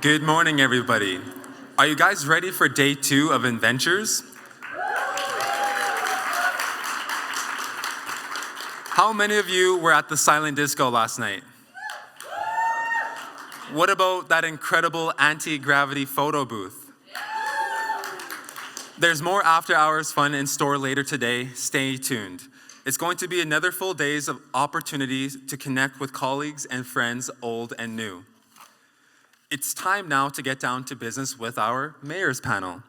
Good morning, everybody. Are you guys ready for day 2 of Inventures? How many of you were at the silent disco last night? What about that incredible anti-gravity photo booth? There's more after-hours fun in store later today. Stay tuned. It's going to be another full days of opportunities to connect with colleagues and friends, old and new. It's time now to get down to business with our mayor's panel.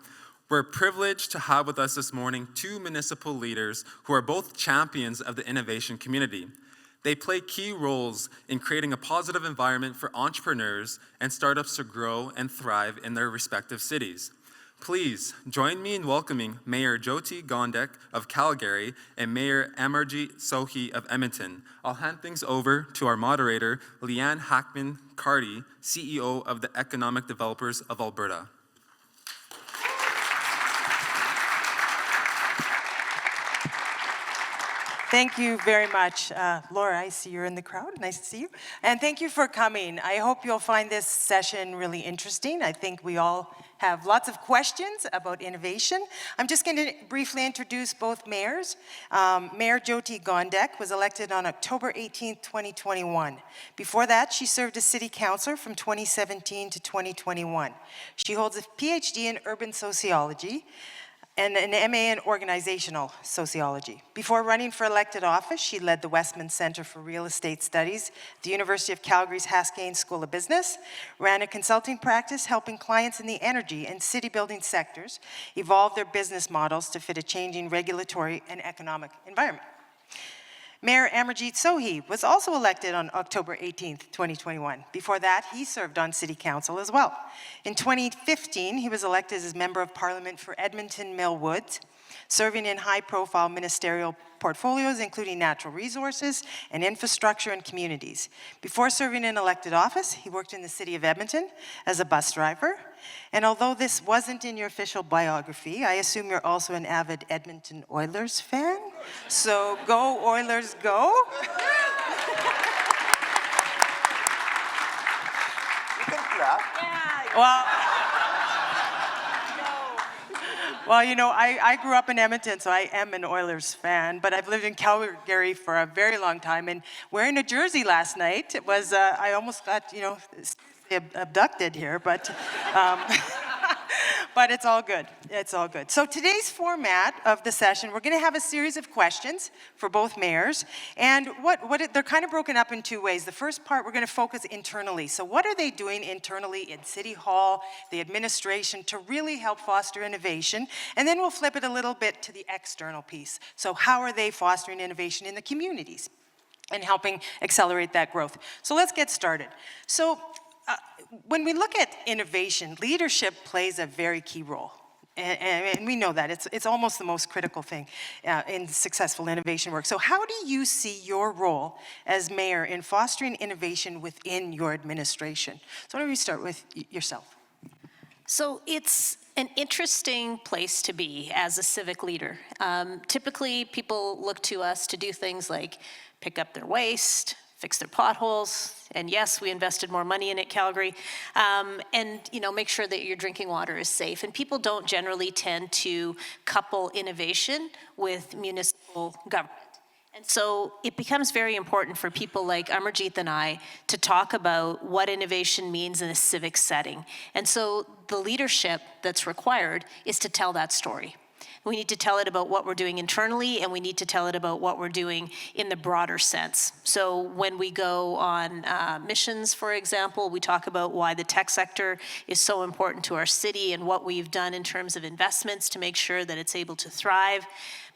We're privileged to have with us this morning 2 municipal leaders who are both champions of the innovation community. They play key roles in creating a positive environment for entrepreneurs and startups to grow and thrive in their respective cities. Please join me in welcoming Mayor Jyoti Gondek of Calgary and Mayor Amarjeet Sohi of Edmonton. I'll hand things over to our moderator, Leann Hackman-Carty, CEO of the Economic Developers of Alberta. Thank you very much. Laura, I see you're in the crowd. Nice to see you. And thank you for coming. I hope you'll find this session really interesting. I think we all have lots of questions about innovation. I'm just going to briefly introduce both mayors. Mayor Jyoti Gondek was elected on October 18, 2021. Before that, she served as city councillor from 2017 to 2021. She holds a PhD in urban sociology and an MA in organizational sociology. Before running for elected office, she led the Westman Centre for Real Estate Studies, the University of Calgary's Haskayne School of Business, ran a consulting practice helping clients in the energy and city building sectors evolve their business models to fit a changing regulatory and economic environment. Mayor Amarjeet Sohi was also elected on October 18, 2021. Before that, he served on City Council as well. In 2015, he was elected as Member of Parliament for Edmonton Mill Woods, serving in high-profile ministerial portfolios, including natural resources and infrastructure and communities. Before serving in elected office, he worked in the city of Edmonton as a bus driver. And although this wasn't in your official biography, I assume you're also an avid Edmonton Oilers fan. So go Oilers, go. You can clap. Yeah. Well, you know, I grew up in Edmonton, so I am an Oilers fan, but I've lived in Calgary for a very long time, and wearing a jersey last night, it was, I almost got, you know, abducted here, but but it's all good. It's all good. So today's format of the session, we're going to have a series of questions for both mayors, and they're kind of broken up in 2 ways. The first part, we're going to focus internally. So what are they doing internally in City Hall, the administration, to really help foster innovation? And then we'll flip it a little bit to the external piece. So how are they fostering innovation in the communities and helping accelerate that growth? So let's get started. So when we look at innovation, leadership plays a very key role. And we know that. It's almost the most critical thing in successful innovation work. So how do you see your role as mayor in fostering innovation within your administration? So why don't we start with yourself? So it's an interesting place to be as a civic leader. Typically, people look to us to do things like pick up their waste, fix their potholes, and yes, we invested more money in it, Calgary, and make sure that your drinking water is safe. And people don't generally tend to couple innovation with municipal government. And so it becomes very important for people like Amarjeet and I to talk about what innovation means in a civic setting. And so the leadership that's required is to tell that story. We need to tell it about what we're doing internally, and we need to tell it about what we're doing in the broader sense. So when we go on missions, for example, we talk about why the tech sector is so important to our city and what we've done in terms of investments to make sure that it's able to thrive.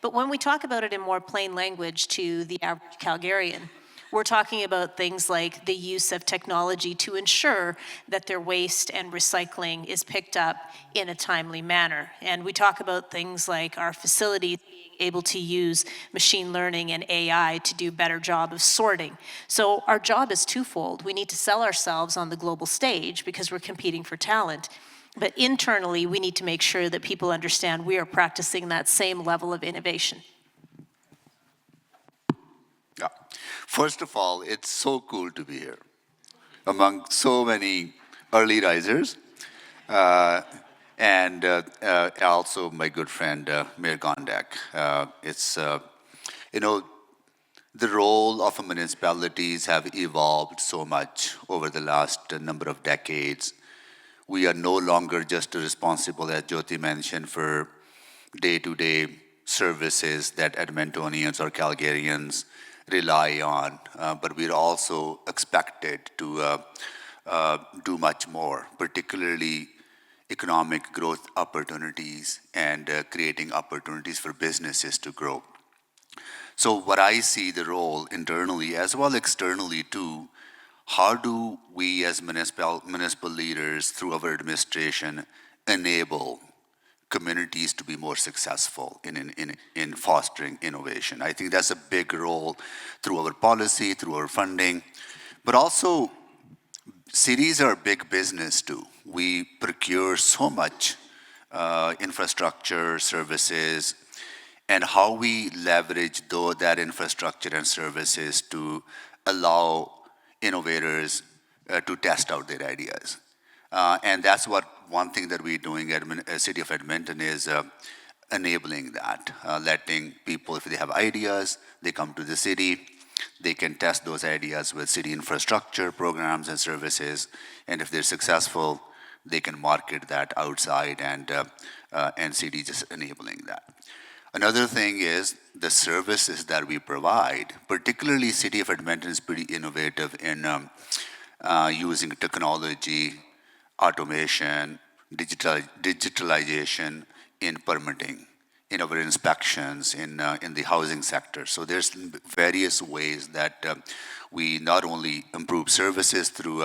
But when we talk about it in more plain language to the average Calgarian, we're talking about things like the use of technology to ensure that their waste and recycling is picked up in a timely manner. And we talk about things like our facilities being able to use machine learning and AI to do a better job of sorting. So our job is twofold. We need to sell ourselves on the global stage because we're competing for talent. But internally, we need to make sure that people understand we are practicing that same level of innovation. First of all, it's so cool to be here among so many early risers. And also my good friend, Mayor Gondek. You know, the role of municipalities have evolved so much over the last number of decades. We are no longer just responsible, as Jyoti mentioned, for day-to-day services that Edmontonians or Calgarians rely on, but we're also expected to do much more, particularly economic growth opportunities and creating opportunities for businesses to grow. So what I see the role internally as well externally too, how do we as municipal leaders through our administration enable communities to be more successful in fostering innovation? I think that's a big role through our policy, through our funding, but also cities are big business too. We procure so much infrastructure, services, and how we leverage that infrastructure and services to allow innovators to test out their ideas. And that's one thing that we're doing at City of Edmonton is enabling that, letting people, if they have ideas, they come to the city, they can test those ideas with city infrastructure programs and services, and if they're successful, they can market that outside, and city just enabling that. Another thing is the services that we provide, particularly City of Edmonton is pretty innovative in using technology, automation, digitalization in permitting, in our inspections, in the housing sector. So there's various ways that we not only improve services through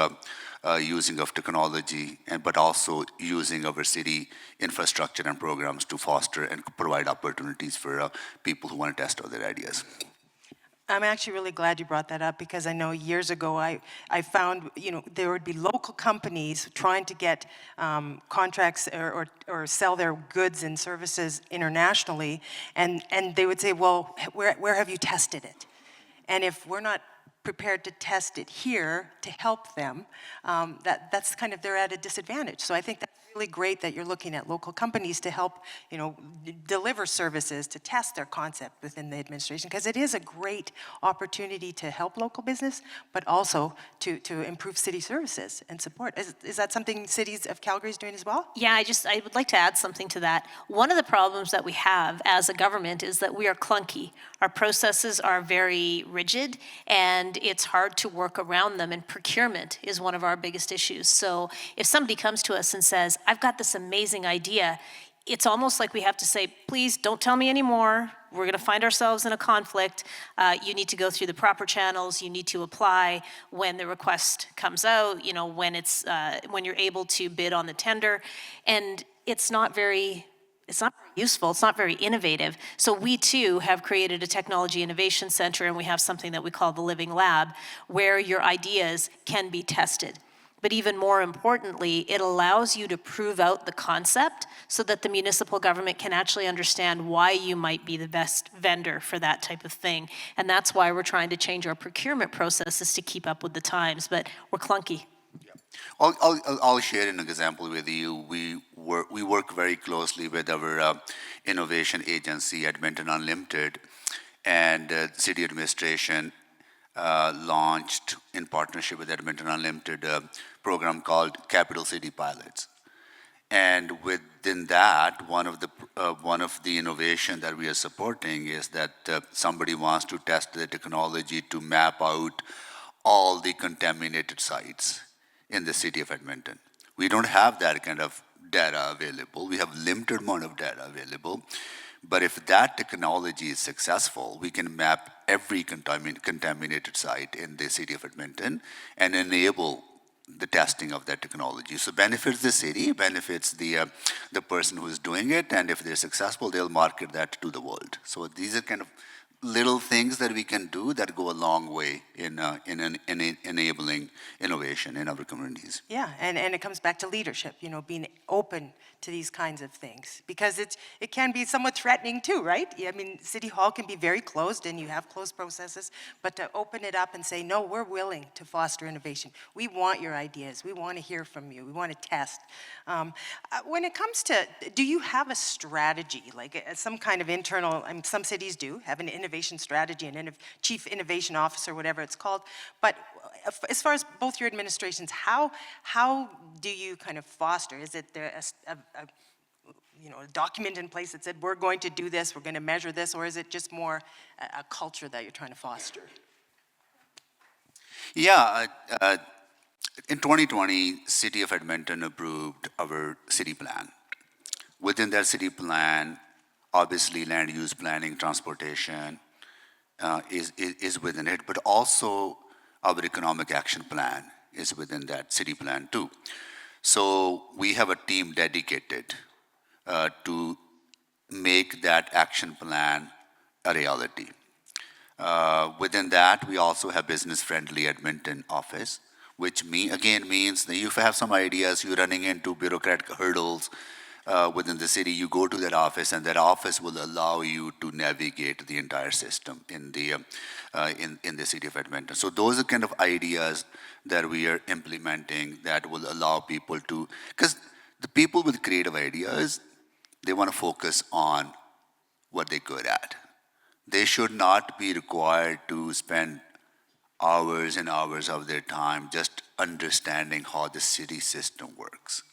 using of technology, but also using our city infrastructure and programs to foster and provide opportunities for people who want to test out their ideas. I'm actually really glad you brought that up because I know years ago I found there would be local companies trying to get contracts or sell their goods and services internationally, and they would say, well, where have you tested it? And if we're not prepared to test it here to help them, that's kind of, they're at a disadvantage. So I think that's really great that you're looking at local companies to help, deliver services, to test their concept within the administration, because it is a great opportunity to help local business, but also to improve city services and support. Is that something cities of Calgary is doing as well? Yeah, I would like to add something to that. One of the problems that we have as a government is that we are clunky. Our processes are very rigid, and it's hard to work around them, and procurement is one of our biggest issues. So if somebody comes to us and says, I've got this amazing idea, it's almost like we have to say, please don't tell me anymore. We're going to find ourselves in a conflict. You need to go through the proper channels. You need to apply when the request comes out, when you're able to bid on the tender. And it's not very useful, it's not very innovative. So we too have created a technology innovation center, and we have something that we call the Living Lab, where your ideas can be tested. But even more importantly, it allows you to prove out the concept so that the municipal government can actually understand why you might be the best vendor for that type of thing. And that's why we're trying to change our procurement processes to keep up with the times, but we're clunky. I'll share an example with you. We work very closely with our innovation agency, Edmonton Unlimited, and city administration launched in partnership with Edmonton Unlimited a program called Capital City Pilots. And within that, one of the innovation that we are supporting is that somebody wants to test the technology to map out all the contaminated sites in the city of Edmonton. We don't have that kind of data available. We have limited amount of data available. But if that technology is successful, we can map every contaminated site in the city of Edmonton and enable the testing of that technology. So benefits the city, benefits the person who is doing it, and if they're successful, they'll market that to the world. So these are kind of little things that we can do that go a long way in enabling innovation in our communities. Yeah, and it comes back to leadership, being open to these kinds of things. Because it can be somewhat threatening too, right? I mean, City Hall can be very closed and you have closed processes, but to open it up and say, no, we're willing to foster innovation. We want your ideas. We want to hear from you. We want to test. When it comes to, do you have a strategy, like some kind of internal, some cities do have an innovation strategy, chief innovation officer, whatever it's called, but as far as both your administrations, how do you kind of foster? Is it there a document in place that said, we're going to do this, we're going to measure this, or is it just more a culture that you're trying to foster? Yeah, in 2020, City of Edmonton approved our city plan. Within that city plan, obviously land use planning, transportation is within it, but also our economic action plan is within that city plan too. So we have a team dedicated to make that action plan a reality. Within that, we also have business-friendly Edmonton office, which means that if you have some ideas, you're running into bureaucratic hurdles within the city, you go to that office, and that office will allow you to navigate the entire system in the city of Edmonton. So those are kind of ideas that we are implementing that will allow people to, because the people with creative ideas, they want to focus on what they're good at. They should not be required to spend hours and hours of their time just understanding how the city system works.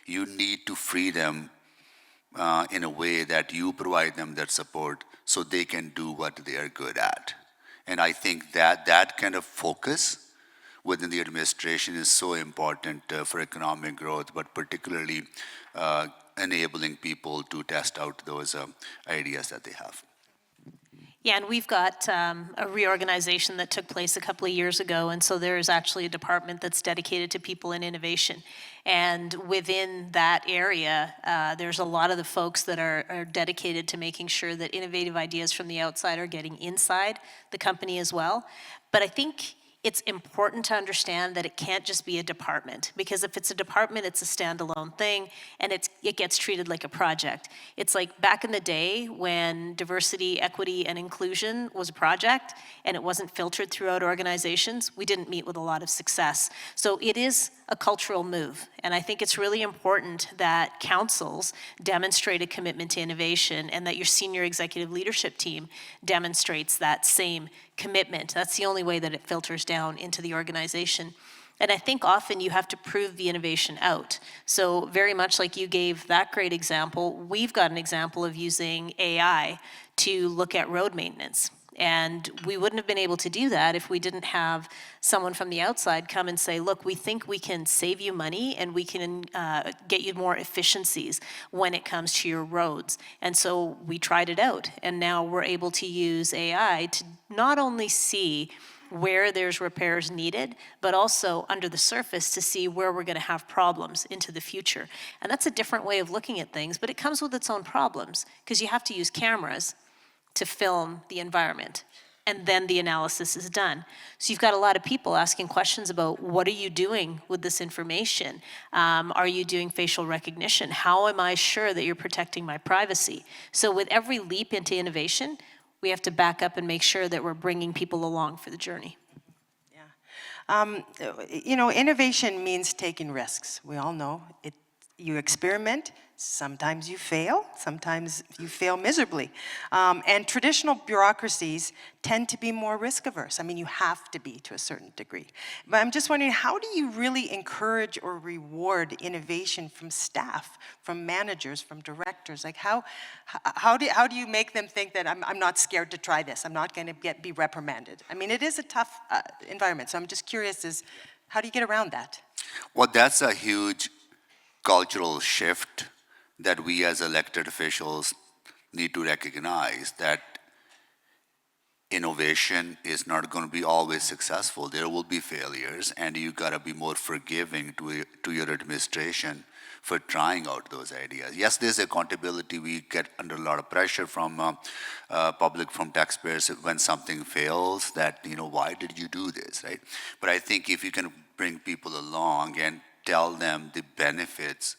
You need to free them in a way that you provide them that support so they can do what they are good at. And I think that kind of focus within the administration is so important for economic growth, but particularly enabling people to test out those ideas that they have. Yeah, and we've got a reorganization that took place a couple of years ago, and so there's actually a department that's dedicated to people in innovation. And within that area, there's a lot of the folks that are dedicated to making sure that innovative ideas from the outside are getting inside the company as well. But I think it's important to understand that it can't just be a department, because if it's a department, it's a standalone thing, and it gets treated like a project. It's like back in the day when diversity, equity, and inclusion was a project, and it wasn't filtered throughout organizations, we didn't meet with a lot of success. So it is a cultural move, and I think it's really important that councils demonstrate a commitment to innovation and that your senior executive leadership team demonstrates that same commitment. That's the only way that it filters down into the organization. And I think often you have to prove the innovation out. So very much like you gave that great example, we've got an example of using AI to look at road maintenance. And we wouldn't have been able to do that if we didn't have someone from the outside come and say, look, we think we can save you money and we can get you more efficiencies when it comes to your roads. And so we tried it out, and now we're able to use AI to not only see where there's repairs needed, but also under the surface to see where we're going to have problems into the future. And that's a different way of looking at things, but it comes with its own problems, because you have to use cameras to film the environment, and then the analysis is done. So you've got a lot of people asking questions about, what are you doing with this information? Are you doing facial recognition? How am I sure that you're protecting my privacy? So with every leap into innovation, we have to back up and make sure that we're bringing people along for the journey. Yeah. Innovation means taking risks. We all know it. You experiment. Sometimes you fail, sometimes you fail miserably. And traditional bureaucracies tend to be more risk averse. I mean, you have to be to a certain degree. But I'm just wondering, how do you really encourage or reward innovation from staff, from managers, from directors? Like how do you make them think that I'm not scared to try this, I'm not going to be reprimanded? I mean, it is a tough environment, so I'm just curious, how do you get around that? Well, that's a huge cultural shift that we as elected officials need to recognize, that innovation is not going to be always successful. There will be failures, and you got to be more forgiving to your administration for trying out those ideas. Yes, there's accountability. We get under a lot of pressure from public, from taxpayers when something fails, that, why did you do this, right? But I think if you can bring people along and tell them the benefits,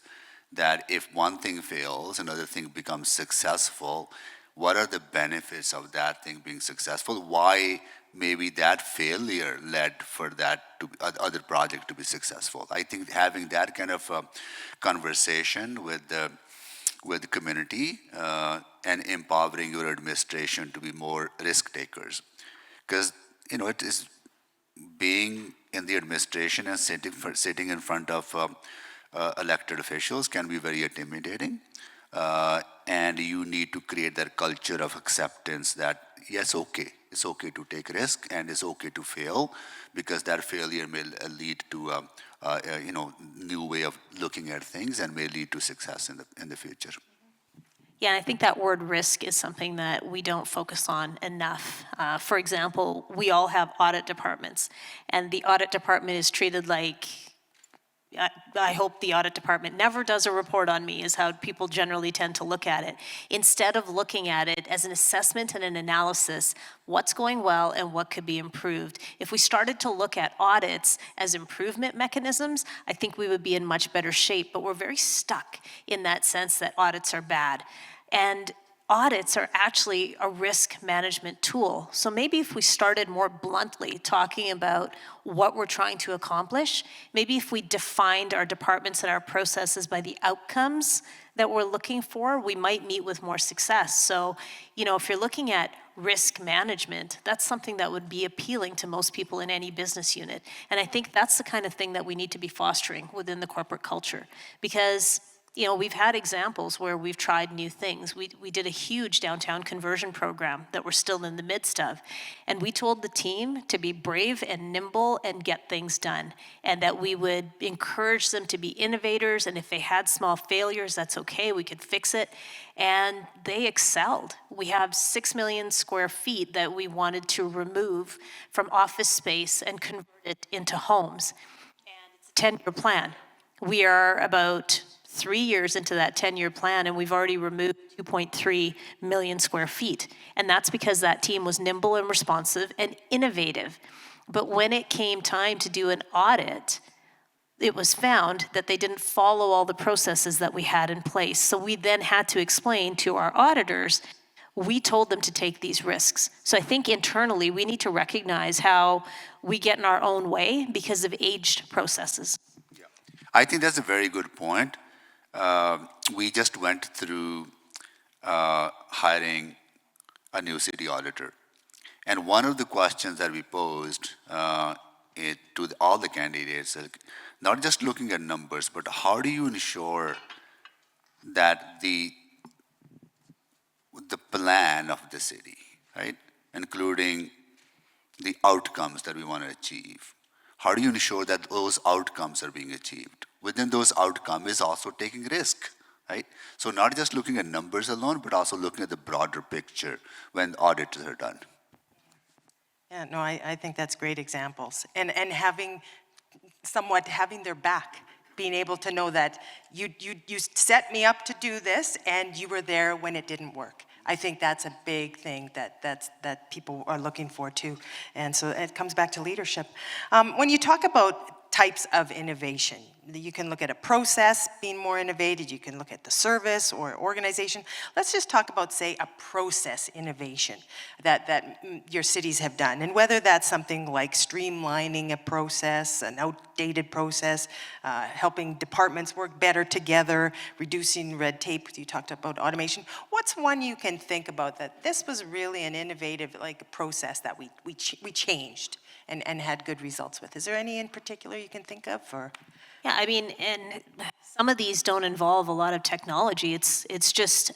that if one thing fails, another thing becomes successful, what are the benefits of that thing being successful? Why maybe that failure led for that to other project to be successful? I think having that kind of conversation with the community and empowering your administration to be more risk takers, because it is being in the administration and sitting in front of elected officials can be very intimidating. And you need to create that culture of acceptance that, yes, it's okay to take risk, and it's okay to fail, because that failure may lead to a new way of looking at things and may lead to success in the future. Yeah, and I think that word risk is something that we don't focus on enough. For example, we all have audit departments, and the audit department is treated like, I hope the audit department never does a report on me, is how people generally tend to look at it. Instead of looking at it as an assessment and an analysis, what's going well and what could be improved. If we started to look at audits as improvement mechanisms, I think we would be in much better shape, but we're very stuck in that sense that audits are bad. And audits are actually a risk management tool. So maybe if we started more bluntly talking about what we're trying to accomplish, maybe if we defined our departments and our processes by the outcomes that we're looking for, we might meet with more success. So, if you're looking at risk management, that's something that would be appealing to most people in any business unit. And I think that's the kind of thing that we need to be fostering within the corporate culture. Because we've had examples where we've tried new things. We did a huge downtown conversion program that we're still in the midst of. And we told the team to be brave and nimble and get things done. And that we would encourage them to be innovators. And if they had small failures, that's okay, we could fix it. And they excelled. We have 6 million square feet that we wanted to remove from office space and convert it into homes. And it's a 10-year plan. We are about 3 years into that 10-year plan, and we've already removed 2.3 million square feet. And that's because that team was nimble and responsive and innovative. But when it came time to do an audit, it was found that they didn't follow all the processes that we had in place. So we then had to explain to our auditors, we told them to take these risks. So I think internally we need to recognize how we get in our own way because of aged processes. Yeah. I think that's a very good point. We just went through hiring a new city auditor. And one of the questions that we posed to all the candidates, not just looking at numbers, but how do you ensure that the plan of the city, right, including the outcomes that we want to achieve, how do you ensure that those outcomes are being achieved? Within those outcomes is also taking risk, right? So not just looking at numbers alone, but also looking at the broader picture when audits are done. Yeah, no, I think that's great examples. And having their back, being able to know that you set me up to do this and you were there when it didn't work. I think that's a big thing that people are looking for too. And so it comes back to leadership. When you talk about types of innovation, you can look at a process being more innovative, you can look at the service or organization. Let's just talk about, say, a process innovation that your cities have done, and whether that's something like streamlining a process, an outdated process, helping departments work better together, reducing red tape. You talked about automation. What's one you can think about that this was really an innovative process that we changed and had good results with? Is there any in particular you can think of? Or? Yeah, I mean, and some of these don't involve a lot of technology. It's just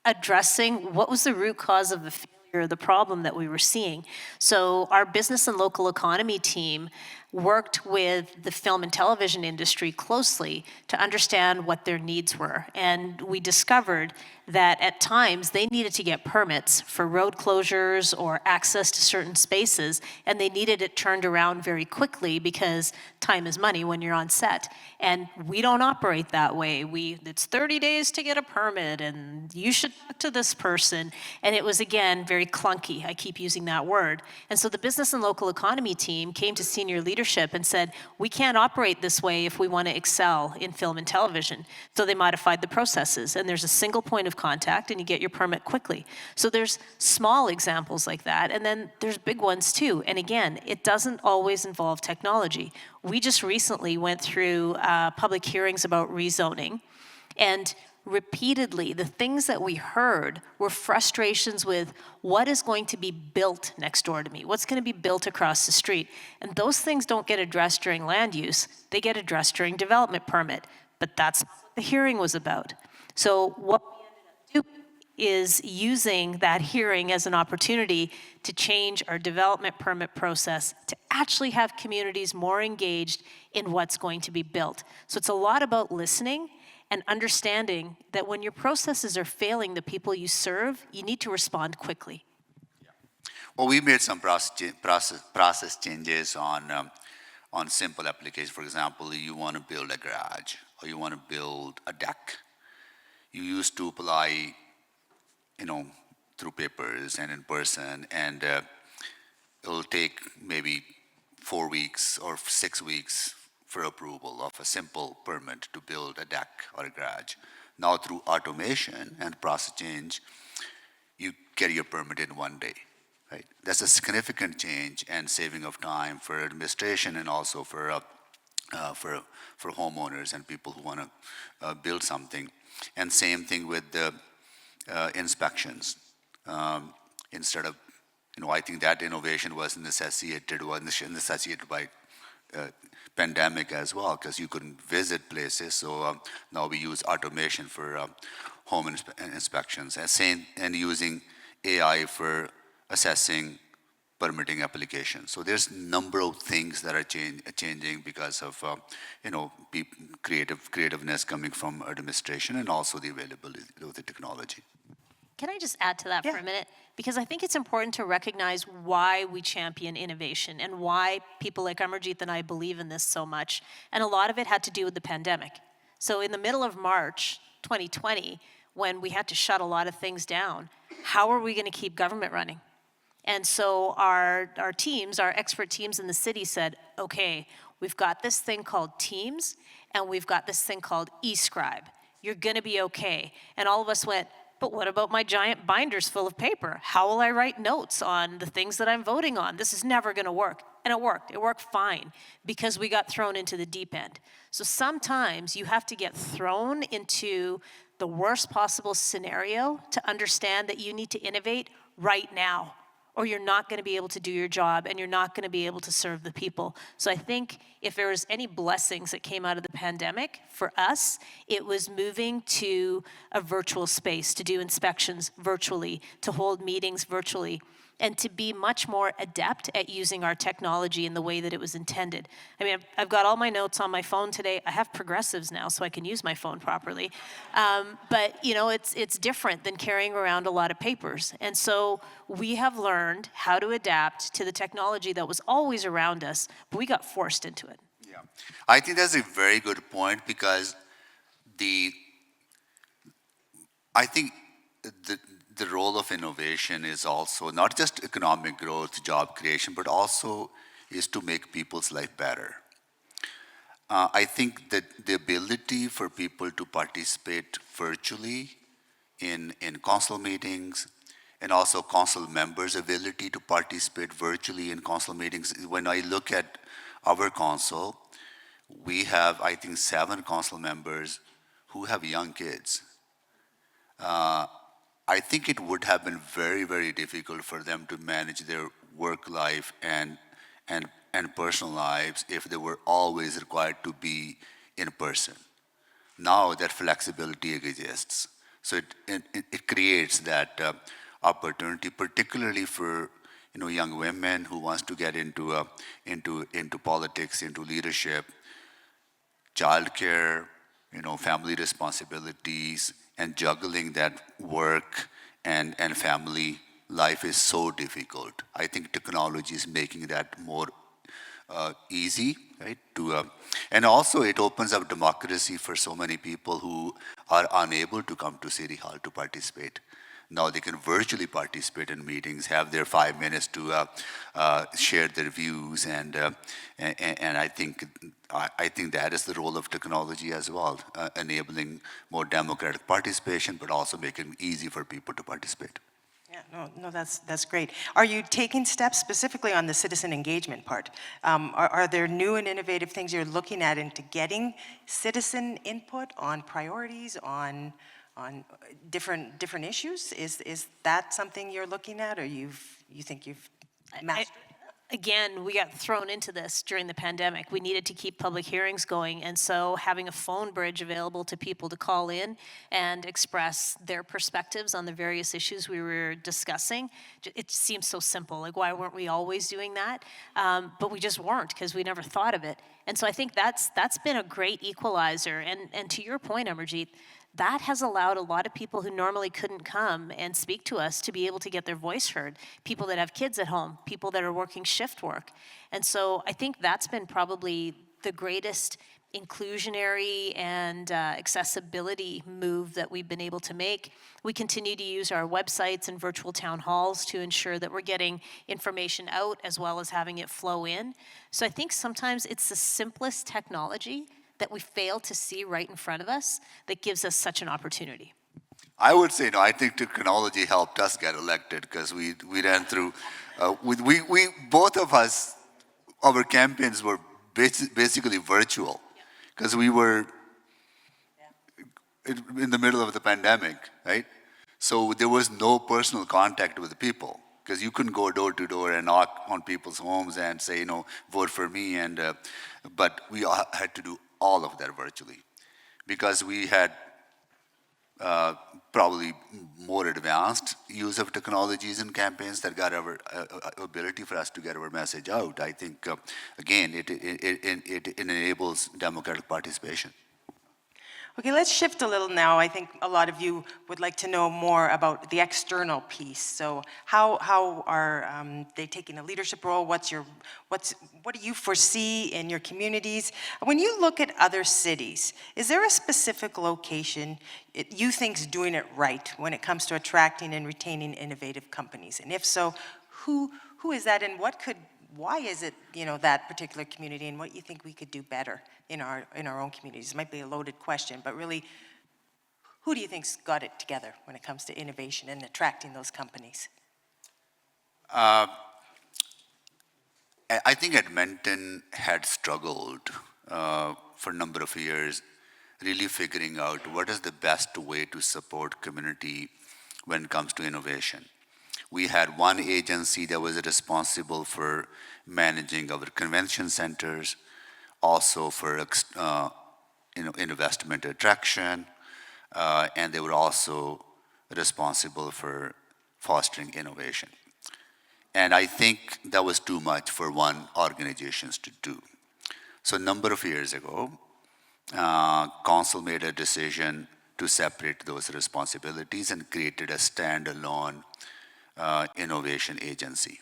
addressing what was the root cause of the failure, the problem that we were seeing. So our business and local economy team worked with the film and television industry closely to understand what their needs were. And we discovered that at times they needed to get permits for road closures or access to certain spaces, and they needed it turned around very quickly because time is money when you're on set. And we don't operate that way. It's 30 days to get a permit, and you should talk to this person. And it was, again, very clunky. I keep using that word. And so the business and local economy team came to senior leadership and said, we can't operate this way if we want to excel in film and television. So they modified the processes, and there's a single point of contact, and you get your permit quickly. So there's small examples like that, and then there's big ones too. And again, it doesn't always involve technology. We just recently went through public hearings about rezoning, and repeatedly, the things that we heard were frustrations with what is going to be built next door to me, what's going to be built across the street. And those things don't get addressed during land use, they get addressed during development permit. But that's what the hearing was about. So what we ended up doing is using that hearing as an opportunity to change our development permit process to actually have communities more engaged in what's going to be built. So it's a lot about listening and understanding that when your processes are failing the people you serve, you need to respond quickly. Well, we made some process changes on simple applications. For example, you want to build a garage or you want to build a deck. You used to apply, through papers and in person, and it will take maybe 4 weeks or 6 weeks for approval of a simple permit to build a deck or a garage. Now through automation and process change, you get your permit in 1 day, right? That's a significant change and saving of time for administration and also for homeowners and people who want to build something. And same thing with the inspections. Instead of, I think that innovation was necessitated by pandemic as well, because you couldn't visit places. So now we use automation for home inspections, and using AI for assessing permitting applications. So there's a number of things that are changing because of creativeness coming from administration and also the availability of the technology. Can I just add to that for a minute? Because I think it's important to recognize why we champion innovation and why people like Amarjeet and I believe in this so much. And a lot of it had to do with the pandemic. So in the middle of March 2020, when we had to shut a lot of things down, how are we going to keep government running? And so our teams, our expert teams in the city said, okay, we've got this thing called Teams, and we've got this thing called eScribe. You're going to be okay. And all of us went, but what about my giant binders full of paper? How will I write notes on the things that I'm voting on? This is never going to work. And it worked. It worked fine because we got thrown into the deep end. So sometimes you have to get thrown into the worst possible scenario to understand that you need to innovate right now, or you're not going to be able to do your job and you're not going to be able to serve the people. So I think if there was any blessings that came out of the pandemic, for us, it was moving to a virtual space, to do inspections virtually, to hold meetings virtually, and to be much more adept at using our technology in the way that it was intended. I mean, I've got all my notes on my phone today. I have progressives now, so I can use my phone properly. But it's different than carrying around a lot of papers. And so we have learned how to adapt to the technology that was always around us, but we got forced into it. Yeah, I think that's a very good point, because I think the role of innovation is also not just economic growth, job creation, but also is to make people's life better. I think that the ability for people to participate virtually in council meetings, and also council members' ability to participate virtually in council meetings. When I look at our council, we have, I think, 7 council members who have young kids. I think it would have been very, very difficult for them to manage their work life and personal lives if they were always required to be in person. Now that flexibility exists. So it creates that opportunity, particularly for young women who wants to get into politics, into leadership, childcare, family responsibilities, and juggling that work and family life is so difficult. I think technology is making that more easy, right? And also it opens up democracy for so many people who are unable to come to City Hall to participate. Now they can virtually participate in meetings, have their 5 minutes to share their views, and I think that is the role of technology as well, enabling more democratic participation, but also making it easy for people to participate. Yeah, no, that's great. Are you taking steps specifically on the citizen engagement part? Are there new and innovative things you're looking at into getting citizen input on priorities, on different issues? Is that something you're looking at, or you think you've mastered? Again, we got thrown into this during the pandemic. We needed to keep public hearings going, and so having a phone bridge available to people to call in and express their perspectives on the various issues we were discussing, it seems so simple. Like, why weren't we always doing that? But we just weren't, because we never thought of it. And so I think that's been a great equalizer. And to your point, Amarjeet, that has allowed a lot of people who normally couldn't come and speak to us to be able to get their voice heard. People that have kids at home, people that are working shift work. And so I think that's been probably the greatest inclusionary and accessibility move that we've been able to make. We continue to use our websites and virtual town halls to ensure that we're getting information out as well as having it flow in. So I think sometimes it's the simplest technology that we fail to see right in front of us that gives us such an opportunity. I would say no. I think technology helped us get elected because we ran through. We both of us, our campaigns were basically virtual because we were in the middle of the pandemic, right? So there was no personal contact with the people because you couldn't go door to door and knock on people's homes and say, vote for me. And but we had to do all of that virtually because we had probably more advanced use of technologies in campaigns that got our ability for us to get our message out. I think, again, it enables democratic participation. Okay, let's shift a little now. I think a lot of you would like to know more about the external piece. So how are they taking a leadership role? What do you foresee in your communities? When you look at other cities, is there a specific location you think's doing it right when it comes to attracting and retaining innovative companies? And if so, who is that, and why is it, that particular community, and what you think we could do better in our own communities? It might be a loaded question, but really, who do you think's got it together when it comes to innovation and attracting those companies? I think Edmonton had struggled for a number of years, really figuring out what is the best way to support community when it comes to innovation. We had one agency that was responsible for managing our convention centers, also for investment attraction, and they were also responsible for fostering innovation. And I think that was too much for one organization to do. So a number of years ago, council made a decision to separate those responsibilities and created a standalone innovation agency.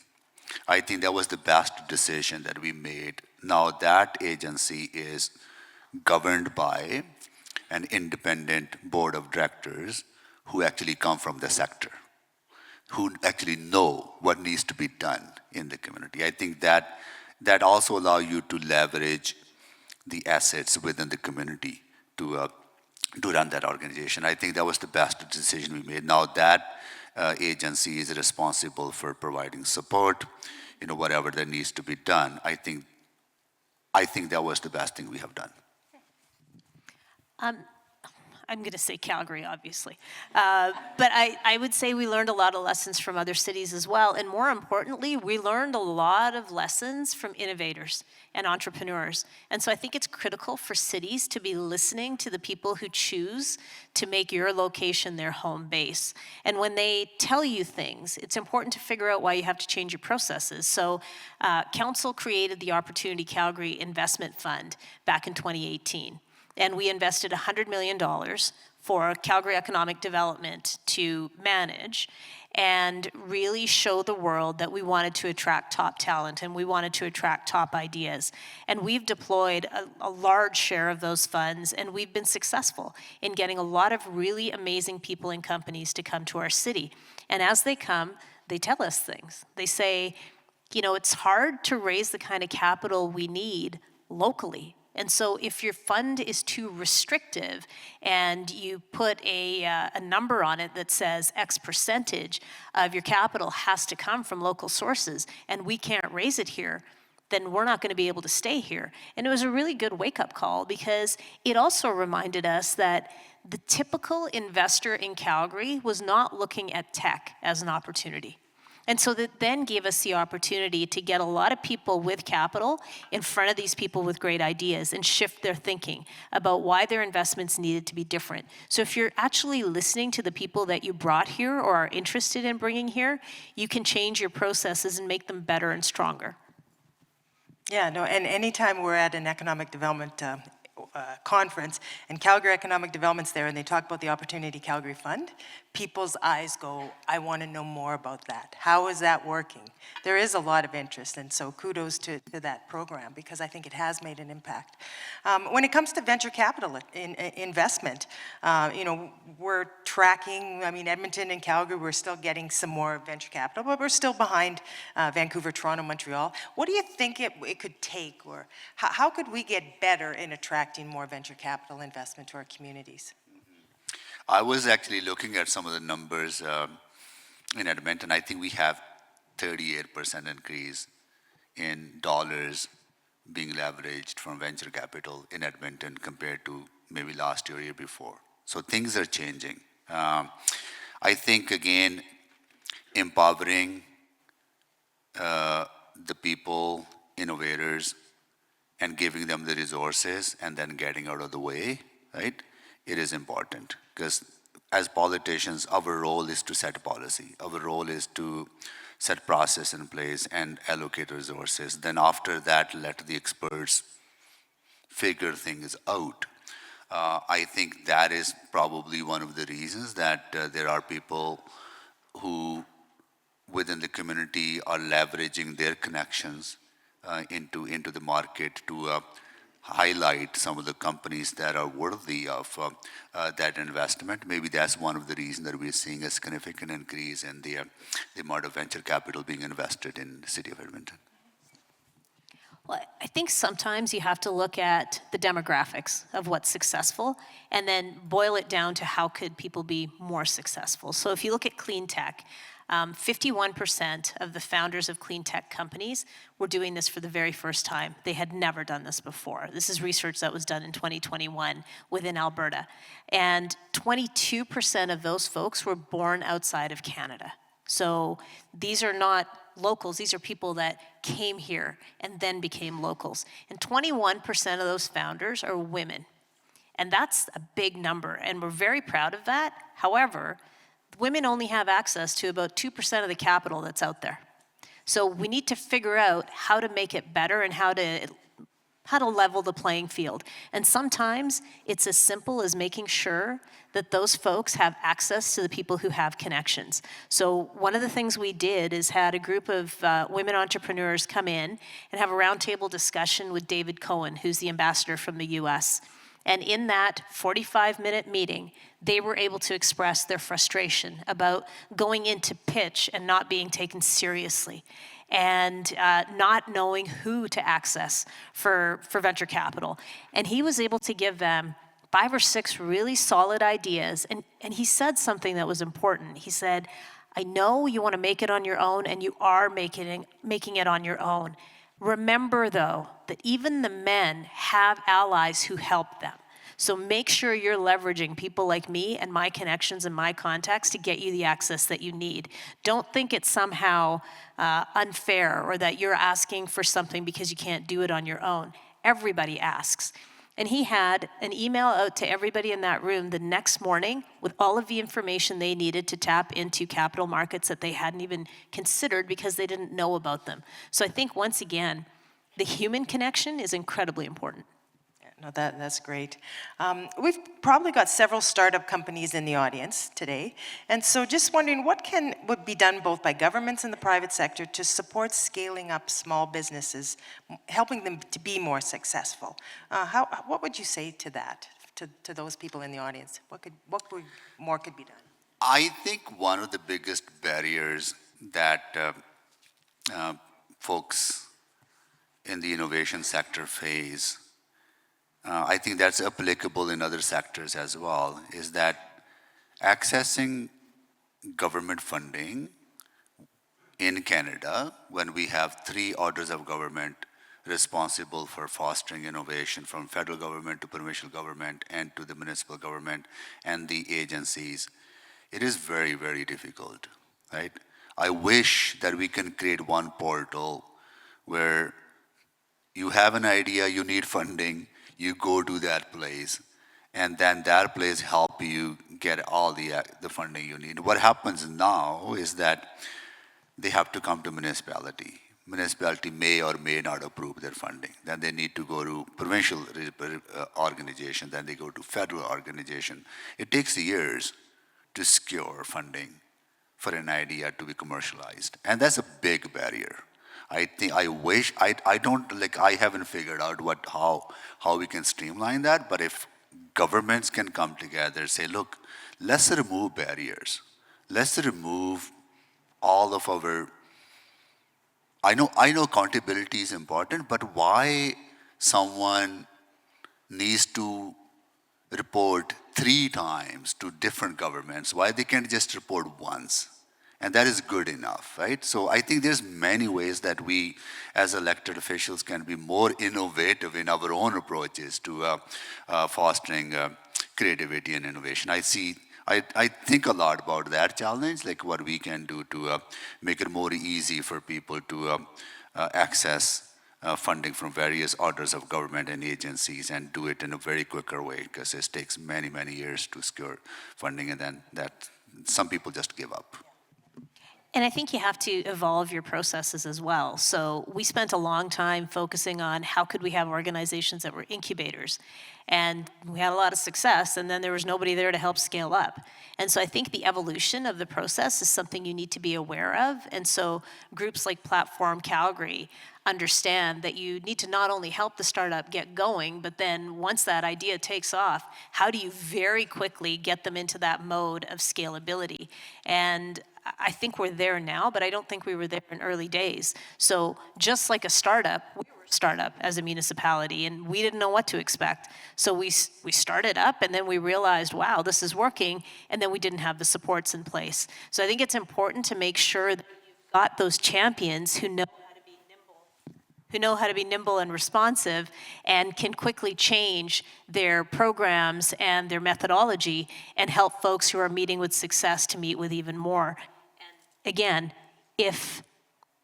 I think that was the best decision that we made. Now that agency is governed by an independent board of directors who actually come from the sector, who actually know what needs to be done in the community. I think that also allows you to leverage the assets within the community to run that organization. I think that was the best decision we made. Now that agency is responsible for providing support, whatever that needs to be done. I think that was the best thing we have done. I'm going to say Calgary, obviously. But I would say we learned a lot of lessons from other cities as well. And more importantly, we learned a lot of lessons from innovators and entrepreneurs. And so I think it's critical for cities to be listening to the people who choose to make your location their home base. And when they tell you things, it's important to figure out why you have to change your processes. So Council created the Opportunity Calgary Investment Fund back in 2018. And we invested $100 million for Calgary Economic Development to manage and really show the world that we wanted to attract top talent and we wanted to attract top ideas. And we've deployed a large share of those funds, and we've been successful in getting a lot of really amazing people and companies to come to our city. And as they come, they tell us things. They say, you know, it's hard to raise the kind of capital we need locally. And so if your fund is too restrictive and you put a number on it that says X percentage of your capital has to come from local sources and we can't raise it here, then we're not going to be able to stay here. And it was a really good wake-up call because it also reminded us that the typical investor in Calgary was not looking at tech as an opportunity. And so that then gave us the opportunity to get a lot of people with capital in front of these people with great ideas and shift their thinking about why their investments needed to be different. So if you're actually listening to the people that you brought here or are interested in bringing here, you can change your processes and make them better and stronger. Yeah, no, and anytime we're at an economic development conference, and Calgary Economic Development's there, and they talk about the Opportunity Calgary Fund, people's eyes go, I want to know more about that. How is that working? There is a lot of interest, and so kudos to that program, because I think it has made an impact. When it comes to venture capital investment, you know, we're tracking, I mean, Edmonton and Calgary, we're still getting some more venture capital, but we're still behind Vancouver, Toronto, Montreal. What do you think it could take, or how could we get better in attracting more venture capital investment to our communities? I was actually looking at some of the numbers in Edmonton. I think we have 38% increase in dollars being leveraged from venture capital in Edmonton compared to maybe last year or year before. So things are changing. I think, again, empowering the people, innovators, and giving them the resources and then getting out of the way, right? It is important, because as politicians, our role is to set policy. Our role is to set process in place and allocate resources. Then after that, let the experts figure things out. I think that is probably one of the reasons that there are people who within the community are leveraging their connections into the market to highlight some of the companies that are worthy of that investment. Maybe that's one of the reasons that we're seeing a significant increase in the amount of venture capital being invested in the city of Edmonton. Well, I think sometimes you have to look at the demographics of what's successful and then boil it down to how could people be more successful. So if you look at clean tech, 51% of the founders of clean tech companies were doing this for the very first time. They had never done this before. This is research that was done in 2021 within Alberta. And 22% of those folks were born outside of Canada. So these are not locals, these are people that came here and then became locals. And 21% of those founders are women. And that's a big number, and we're very proud of that. However, women only have access to about 2% of the capital that's out there. So we need to figure out how to make it better and how to level the playing field. And sometimes it's as simple as making sure that those folks have access to the people who have connections. So one of the things we did is had a group of women entrepreneurs come in and have a roundtable discussion with David Cohen, who's the ambassador from the US. And in that 45-minute meeting, they were able to express their frustration about going into pitch and not being taken seriously, and not knowing who to access for venture capital. And he was able to give them 5 or 6 really solid ideas. And he said something that was important. He said, I know you want to make it on your own, and you are making it on your own. Remember, though, that even the men have allies who help them. So make sure you're leveraging people like me and my connections and my contacts to get you the access that you need. Don't think it's somehow unfair or that you're asking for something because you can't do it on your own. Everybody asks. And he had an email out to everybody in that room the next morning with all of the information they needed to tap into capital markets that they hadn't even considered because they didn't know about them. So I think, once again, the human connection is incredibly important. No, that's great. We've probably got several startup companies in the audience today, and so just wondering what would be done both by governments and the private sector to support scaling up small businesses, helping them to be more successful. What would you say to that, to those people in the audience? What more could be done? I think one of the biggest barriers that folks in the innovation sector face, I think that's applicable in other sectors as well, is that accessing government funding in Canada, when we have 3 orders of government responsible for fostering innovation, from federal government to provincial government and to the municipal government and the agencies, it is very, very difficult, right? I wish that we can create one portal where you have an idea, you need funding, you go to that place, and then that place help you get all the funding you need. What happens now is that they have to come to municipality. Municipality may or may not approve their funding. Then they need to go to provincial organization, then they go to federal organization. It takes years to secure funding for an idea to be commercialized. And that's a big barrier. I haven't figured out how we can streamline that, but if governments can come together, say, look, let's remove barriers. Let's remove all of our, I know accountability is important, but why someone needs to report 3 times to different governments, why they can't just report once? And that is good enough, right? So I think there's many ways that we, as elected officials, can be more innovative in our own approaches to fostering creativity and innovation. I think a lot about that challenge, like what we can do to make it more easy for people to access funding from various orders of government and agencies and do it in a very quicker way, because it takes many, many years to secure funding, and then that some people just give up. And I think you have to evolve your processes as well. So we spent a long time focusing on how could we have organizations that were incubators. And we had a lot of success, and then there was nobody there to help scale up. And so I think the evolution of the process is something you need to be aware of. And so groups like Platform Calgary understand that you need to not only help the startup get going, but then once that idea takes off, how do you very quickly get them into that mode of scalability? And I think we're there now, but I don't think we were there in early days. So just like a startup, we were a startup as a municipality, and we didn't know what to expect. So we started up, and then we realized, wow, this is working, and then we didn't have the supports in place. So I think it's important to make sure that you've got those champions who know how to be nimble and responsive and can quickly change their programs and their methodology and help folks who are meeting with success to meet with even more. Again, if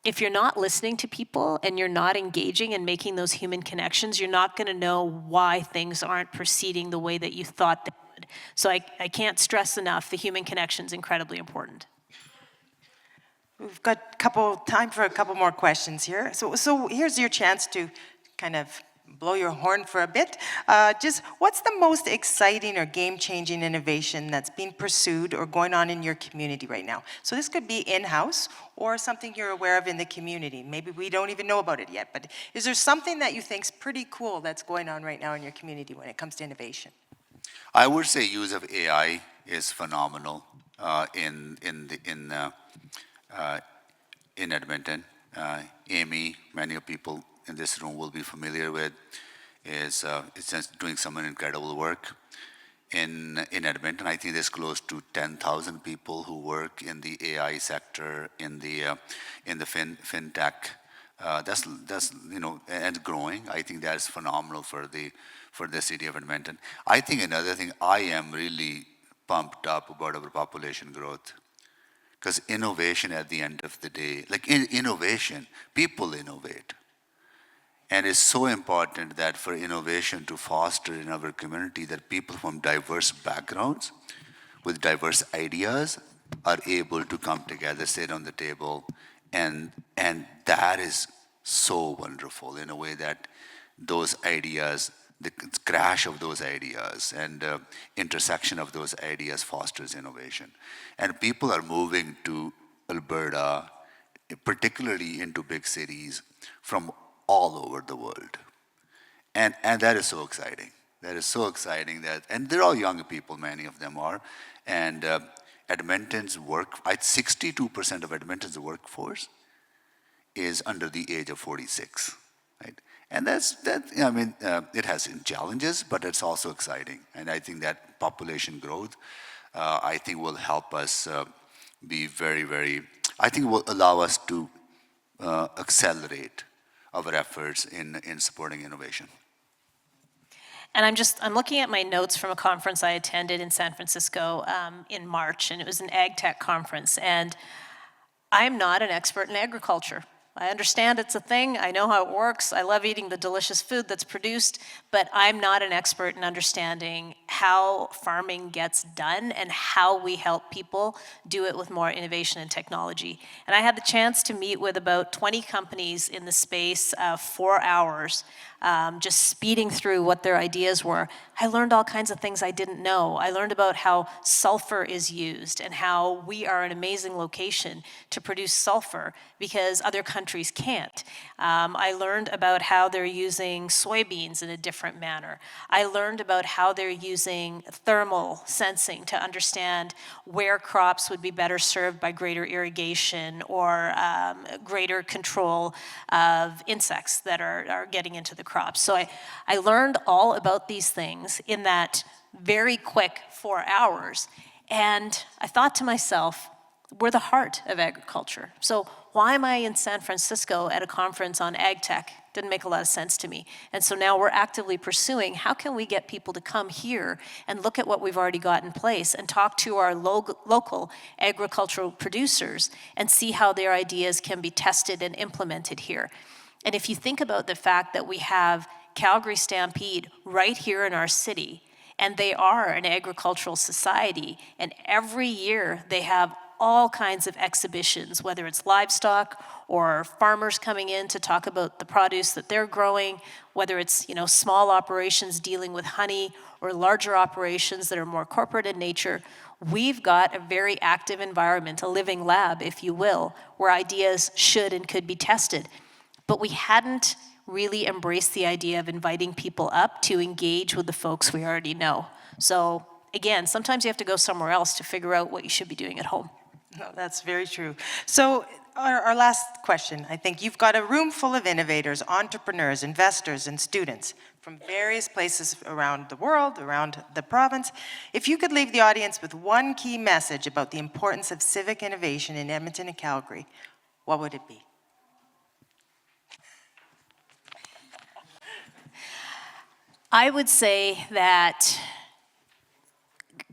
you're not listening to people and you're not engaging and making those human connections, you're not going to know why things aren't proceeding the way that you thought they would. So I can't stress enough, the human connection is incredibly important. We've got time for a couple more questions here. So here's your chance to kind of blow your horn for a bit. Just what's the most exciting or game-changing innovation that's being pursued or going on in your community right now? So this could be in-house or something you're aware of in the community. Maybe we don't even know about it yet, but is there something that you think's pretty cool that's going on right now in your community when it comes to innovation? I would say use of AI is phenomenal in Edmonton. Amy, many of people in this room will be familiar with, is just doing some incredible work in Edmonton. I think there's close to 10,000 people who work in the AI sector, in the fintech That's and growing. I think that's phenomenal for the city of Edmonton. I think another thing, I am really pumped up about our population growth, because innovation at the end of the day, like innovation, people innovate. And it's so important that for innovation to foster in our community, that people from diverse backgrounds with diverse ideas are able to come together, sit on the table, and that is so wonderful in a way that those ideas, the crash of those ideas and intersection of those ideas fosters innovation. And people are moving to Alberta, particularly into big cities, from all over the world. And that is so exciting. That is so exciting and they're all young people, many of them are. And Edmonton's 62% of Edmonton's workforce is under the age of 46, right? And it has challenges, but it's also exciting. And I think that population growth, I think will help us be very, very, I think will allow us to accelerate our efforts in supporting innovation. And I'm looking at my notes from a conference I attended in San Francisco in March, and it was an ag tech conference. And I'm not an expert in agriculture. I understand it's a thing. I know how it works. I love eating the delicious food that's produced, but I'm not an expert in understanding how farming gets done and how we help people do it with more innovation and technology. And I had the chance to meet with about 20 companies in the space of 4 hours, just speeding through what their ideas were. I learned all kinds of things I didn't know. I learned about how sulfur is used and how we are an amazing location to produce sulfur because other countries can't. I learned about how they're using soybeans in a different manner. I learned about how they're using thermal sensing to understand where crops would be better served by greater irrigation or greater control of insects that are getting into the crops. So I learned all about these things in that very quick 4 hours. And I thought to myself, we're the heart of agriculture. So why am I in San Francisco at a conference on ag tech? Didn't make a lot of sense to me. And so now we're actively pursuing how can we get people to come here and look at what we've already got in place and talk to our local agricultural producers and see how their ideas can be tested and implemented here. And if you think about the fact that we have Calgary Stampede right here in our city, and they are an agricultural society, and every year they have all kinds of exhibitions, whether it's livestock or farmers coming in to talk about the produce that they're growing, whether it's small operations dealing with honey or larger operations that are more corporate in nature. We've got a very active environment, a living lab, if you will, where ideas should and could be tested. But we hadn't really embraced the idea of inviting people up to engage with the folks we already know. So again, sometimes you have to go somewhere else to figure out what you should be doing at home. No, that's very true. So our last question, I think you've got a room full of innovators, entrepreneurs, investors, and students from various places around the world, around the province. If you could leave the audience with one key message about the importance of civic innovation in Edmonton and Calgary, what would it be? I would say that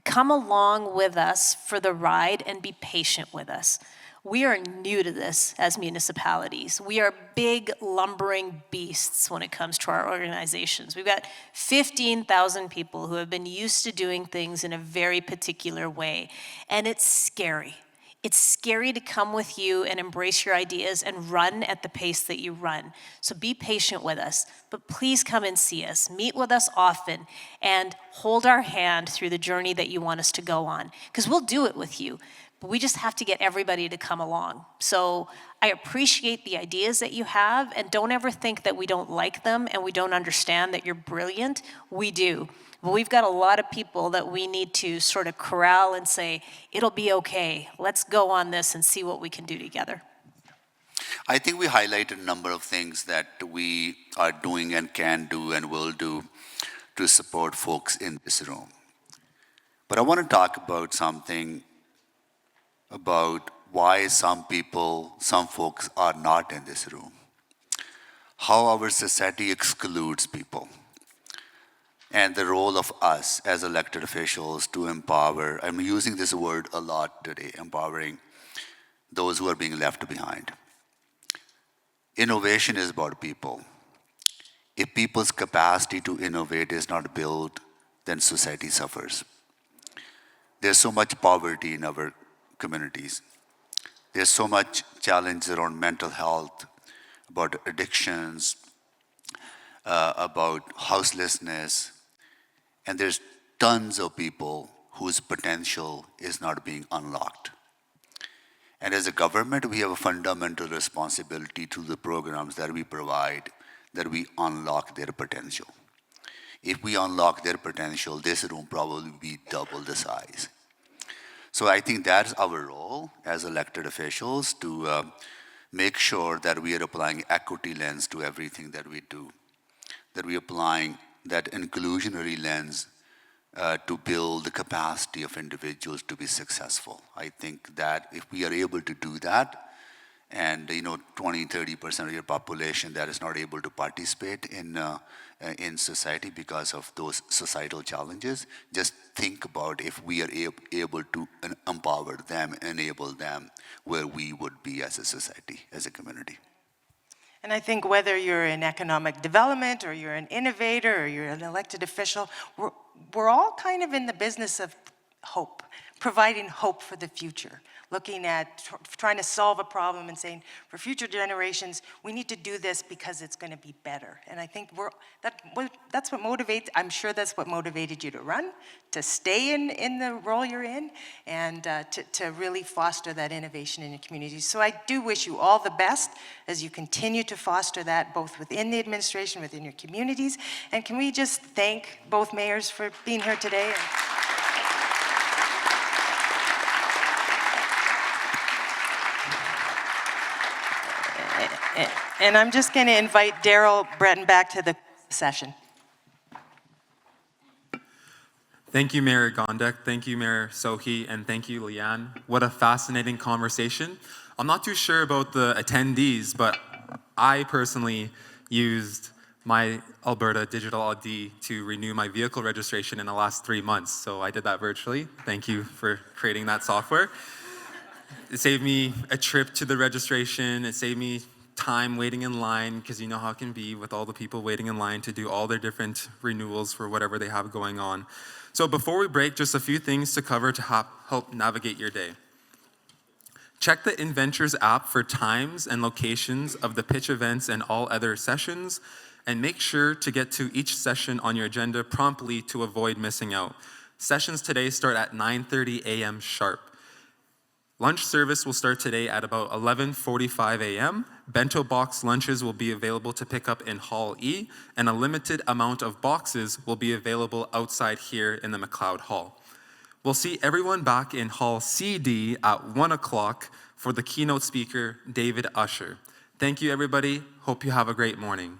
come along with us for the ride and be patient with us. We are new to this as municipalities. We are big, lumbering beasts when it comes to our organizations. We've got 15,000 people who have been used to doing things in a very particular way, and it's scary. It's scary to come with you and embrace your ideas and run at the pace that you run. So be patient with us, but please come and see us. Meet with us often and hold our hand through the journey that you want us to go on, because we'll do it with you, but we just have to get everybody to come along. So I appreciate the ideas that you have, and don't ever think that we don't like them and we don't understand that you're brilliant. We do. But we've got a lot of people that we need to sort of corral and say, it'll be okay. Let's go on this and see what we can do together. I think we highlighted a number of things that we are doing and can do and will do to support folks in this room. But I want to talk about something about why some folks are not in this room. how our society excludes people, and the role of us as elected officials to empower. I'm using this word a lot today, empowering those who are being left behind. Innovation is about people. If people's capacity to innovate is not built, then society suffers. There's so much poverty in our communities. There's so much challenge around mental health, about addictions, about houselessness, and there's tons of people whose potential is not being unlocked. And as a government, we have a fundamental responsibility to the programs that we provide, that we unlock their potential. If we unlock their potential, this room probably be double the size. So I think that's our role as elected officials, to make sure that we are applying equity lens to everything that we do, that we are applying that inclusionary lens to build the capacity of individuals to be successful. I think that if we are able to do that, and 20-30% of your population that is not able to participate in society because of those societal challenges, just think about if we are able to empower them, enable them, where we would be as a society, as a community. And I think whether you're in economic development or you're an innovator or you're an elected official, we're all kind of in the business of hope, providing hope for the future, looking at trying to solve a problem and saying, for future generations, we need to do this because it's going to be better. And I think that's what motivates, I'm sure that's what motivated you to run, to stay in the role you're in, and to really foster that innovation in your communities. So I do wish you all the best as you continue to foster that, both within the administration, within your communities. And can we just thank both mayors for being here today? And I'm just going to invite Daryl Breton back to the session. Thank you, Mayor Gondek. Thank you, Mayor Sohi, and thank you, Leann. What a fascinating conversation. I'm not too sure about the attendees, but I personally used my Alberta digital ID to renew my vehicle registration in the last 3 months. So I did that virtually. Thank you for creating that software. It saved me a trip to the registration. It saved me time waiting in line, because you know how it can be with all the people waiting in line to do all their different renewals for whatever they have going on. So before we break, just a few things to cover to help navigate your day. Check the Inventures app for times and locations of the pitch events and all other sessions, and make sure to get to each session on your agenda promptly to avoid missing out. Sessions today start at 9:30 a.m. sharp. Lunch service will start today at about 11:45 a.m. Bento box lunches will be available to pick up in Hall E, and a limited amount of boxes will be available outside here in the McLeod Hall. We'll see everyone back in Hall CD at 1 o'clock for the keynote speaker, David Usher. Thank you, everybody. Hope you have a great morning.